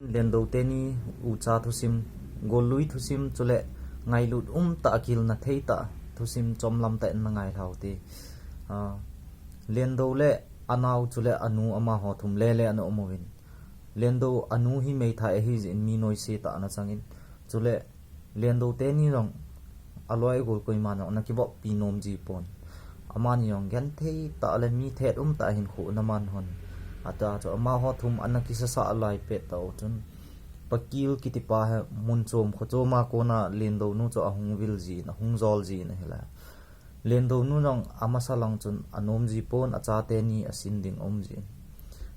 Lendo teni ucha thusim golui thusim chule ngai lut ta akil na theita thusim chomlam ta na ngai thauti lendo le anau chule anu ama ho thum le le an omovin lendo anu hi mei tha hi in mi noi se ta na changin chule lendo teni rong aloi gol koi ma na ki bo pinom ji pon amani yong gan thei ta le mi thet ta hin khu na man hon ata cho ama ho thum anaki sa alai pe ta chun pakil kitipa ha munchom khocho ma kona lendo nu cho ahung vil ji na hung zol ji na hela lendo nu rong amasa lang chun anom ji pon acha te ni asin ding om ji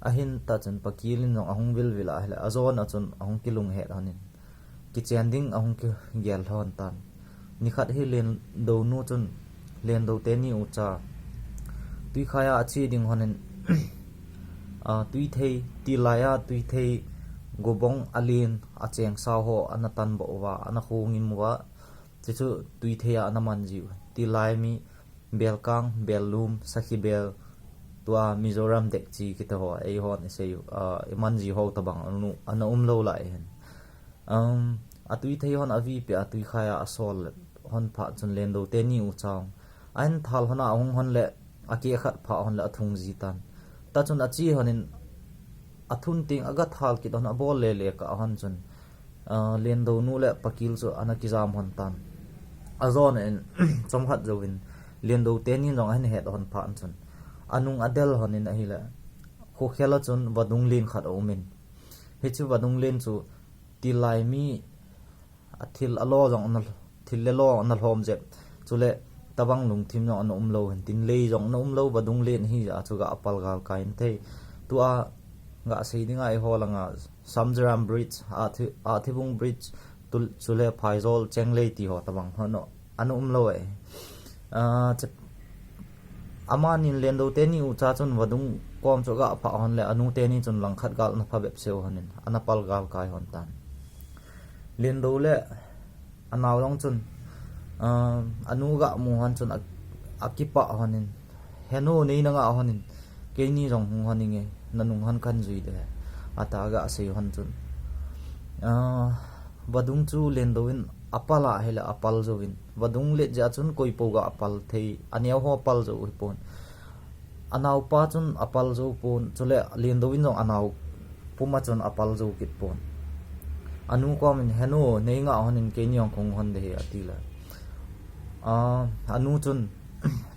ahin ta chun pakilin rong ahung vil vila hela azon achun ahung kilung he hanin kichen ding ahung ki gel thon tan ni khat hi lendo nu chun lendo te ni ucha tui khaya achi ding honin tui thei ti laya tui thei gobong alin acheng sa ho anatan bo wa ana khongin muwa chu tui theya anaman ji ti lai mi belkang belum sakhi bel tua mizoram dek chi kita ho ei hon se man ji ho tabang anu ana lo lai hen atui thei hon avi pe atui khaya asol hon pha chun len do te ni u chang an thal hona hong hon le aki khat pha hon la thung ji tan ta chun achi honin athun ting aga thal ki don abol le le ka han chun len do nu le pakil chu anaki jam hon tan azon en chomkhat jowin len do te ni rong han het hon phan chun anung adel honin a hila kho khela chun wadung lin khat omin he chu wadung len chu tilai mi athil alo jong anal thil le lo anal hom je chule tabang lung thim no an lo hen tin le jong no lo wadung len hi a chu ga apal gal kain the tua nga seidinga ai holanga samjaram bridge athibung bridge tul chule phaizol chenglei ti ho tabang hono anum lo e amanin lendo te ni ucha chun wadung kom choga pha hon le anu te ni chun lang khat gal na phabep seu hanin anapal gal kai hon tan lendo le anaw long chun anu ga mu han chun akipa honin heno nei na nga honin ke ni rong honinge nanung han kan zui de ataga sei hon chun wadung chu lendoin apala hela apal zowin wadung le ja chun koi poga apal thei aniaw ho apal zo pon anaw pa chun apal zo pon chule lendoin jong anaw puma chun apal zo kit pon anu ko min heno nei nga honin ke ni ong khong hon de atila anu chun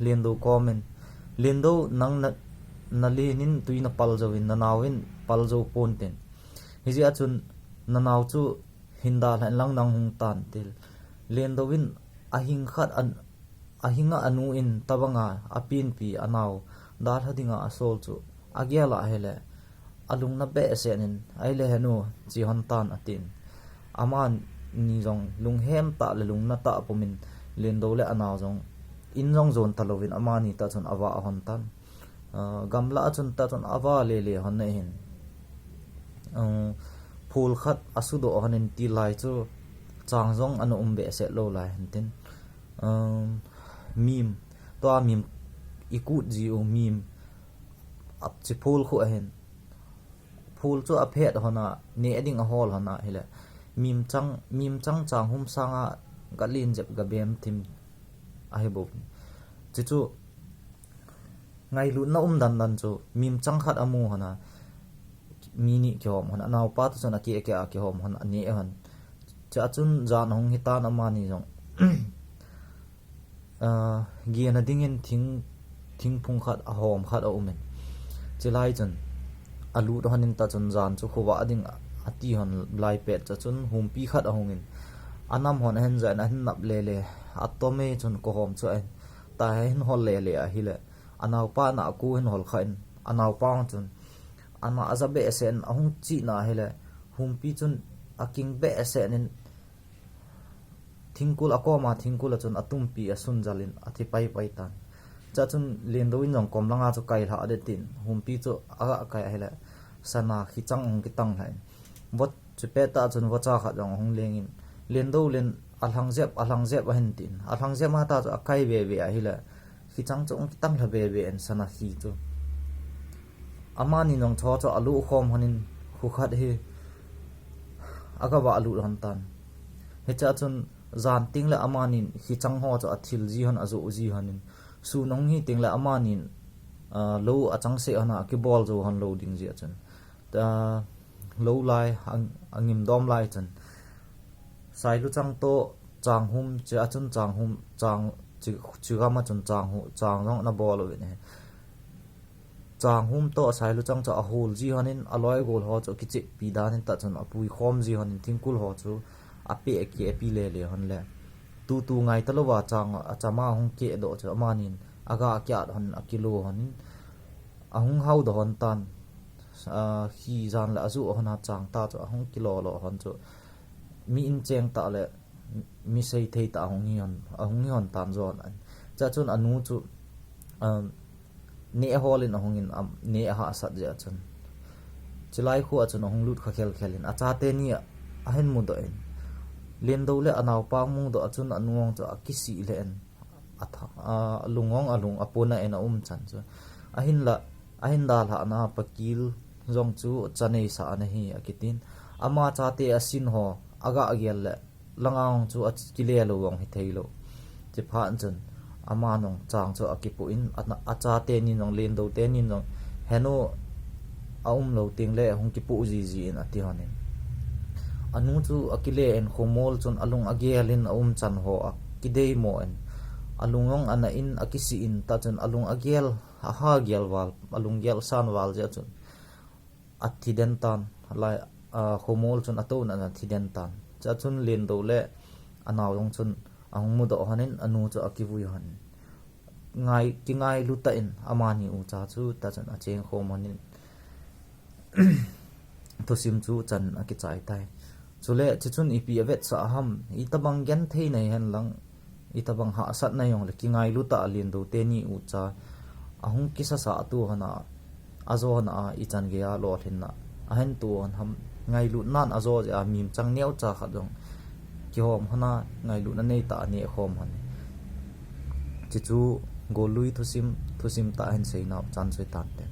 lendo komen lendo nang nalinin tuina paljawin nanawin paljo ponten hiji achun nanaw chu hinda lang nang hung tan tel lendowin ahing khat an ahinga anu in tabanga apin pi anaw dal hadinga asol chu agyala hele alung na be senin aile henu chi hon tan atin aman ni jong lung hem ta le lung na ta pomin lendo le anaw jong in jong zon talovin amani ta chun awa hon tan gamla chun ta chun awa le le hon ne hin phul khat asudo honin ti lai chu changjong anu umbe se lo lai hintin mim to mim ikut ji o mim ap chi phul khu hen phul chu a phet hona ne ading a hol hona hele mim chang chang hum sanga galin jep ga bem tim a hebo chu ngai lu na dan chu mim chang khat amu hona mini kyom hona naw pa tu chona ki hom hon ani hon cha chun jan hong hita na mani jong gi na dingin thing phung khat a hom khat a umen chilai chun alu hanin ta chun jan chu khuwa ading ati hon lai pet cha chun hum pi khat a hongin anam hon hen za na hin nap le le atome chun ko hom chu en ta hen hol le le a hile anaw pa na ku hen hol khain anaw pa chun ama azabe sen ahung chi na hele humpi chun aking be senin thingkul akoma thingkul chun atumpi asun jalin athi pai pai tan cha chun lendoin jong komlanga chu kai ha de tin humpi chu aga kai hele sana khichang ong kitang hai bot chupe ta chun wacha kha jong hong lengin lendo len alhang zep hen tin alhang zep ma ta chu akai ve ve a hila khichang chu ong kitang la ve ve en sana hi chu amani nong cho alu khom hanin khu khat hi aga wa lu han tan he cha chun zan ting la amanin hi chang ho cha athil ji han azo ji hanin su nong hi ting la amanin lo achang se ana ki ball zo han lo ding ji chan ta lo lai angim dom lai chan sai lu chang to chang hum che achun chang hum chang chi ga ma chun chang hu chang rong na ball lo ne chang hum to sai lu chang cha a hol ji hanin aloi gol ho cho ki che pi danin ta chun apui khom ji hanin thingkul ho chu ape ki epi le han le tu ngai talowa chang achama hung ke do cha manin aga kya han akilo hanin ahung hau do hon tan hi zan la azu hona chang ta cho ahung kilo lo hon cho mi in cheng ta le mi sei thei ta ahung hon tan zon an cha chun anu chu ne holin ahungin ne ha sat ja chun chilai khu achun ahung lut kha khelin acha te ni ahen mu do en len do le anaw pa mu do achun anuang cho akisi len atha lungong alung apona ena chan chu ahin dal ha na pakil zong chu chanei sa na hi akitin ama chate asin ho aga agel le langaung chu akile lo wong hi theilo che phan chun ama nong chang chu akipu in acha te ni nong len do te ni nong heno lo ting le hong ki pu ji in ati hanin anu chu akile en khomol chun alung agelin chan ho akidei mo en alungong ana in akisi in ta chun alung agel ha gel wal alung gel san wal ja chun athiden tan lai khomol chun ato na athiden tan cha chun len do le anaw long chun ang mu do hanin anu chu akivui han ngai lu ta in amani u cha chu ta chun a cheng khom hanin to sim chu chan akichai tai chule chichun ipi avet sa ham itabang gen thei nei han lang itabang ha sat na yong le kingai lu ta lin do te ni u cha ahung kisa sa tu hana azo na ichan ge ya lo thin na ahen tu on ham ngai lu nan azo ja mim chang neu cha kha dong ki hom hana ngai lu na nei ta ne khom han chichu golui thusim ta hen sei na chan sei tan te